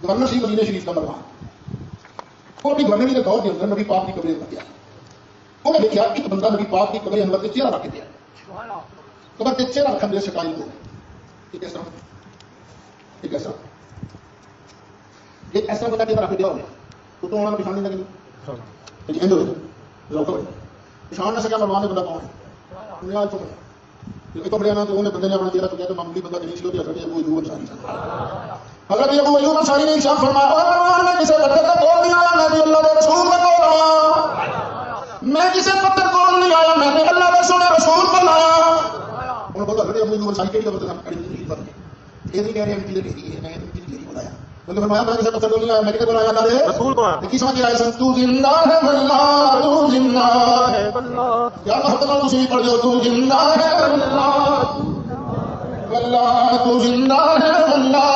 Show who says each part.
Speaker 1: Governor سی مدینہ شریف کا مروان وہ اپنی گورنری کے دور کے اندر نبی پاک کی قبر انور گیا. وہ نے دیکھا ایک بندہ نبی پاک کی قبر انور کے چہرہ رکھ دیا. قبر کے چہرہ رکھنے سے شکایت ہو ایک ایسا بندہ چہرہ رکھ دیا ہو تو انہوں نے پچھان نہیں لگی پچھان نہ سکیا مروان بندہ کون ہے کپڑے تو انہیں بندے نے اپنا چہرہ چکیا تو معمولی بندہ نہیں سی حضرت ابو ایوب انصاری حضرت ابو ایوب انصاری نے ارشاد فرمایا میں کسی پتھر کا کول نہیں آیا میں بھی اللہ کے رسول کا کول آیا. میں کسی پتھر کول نہیں آیا میں نے اللہ کے سنے رسول کو لایا. انہوں نے حضرت ابو ایوب انصاری کے لیے یہ نہیں کہہ رہے ہیں کہ میں بتایا بلکہ فرمایا میں کسی پتھر کول نہیں آیا میں کسی کو لایا اللہ کے رسول کو. کس وقت آیا سن تو زندہ ہے واللہ تو زندہ ہے واللہ یا محمد تسی پڑھ دو تو زندہ ہے واللہ تو زندہ ہے واللہ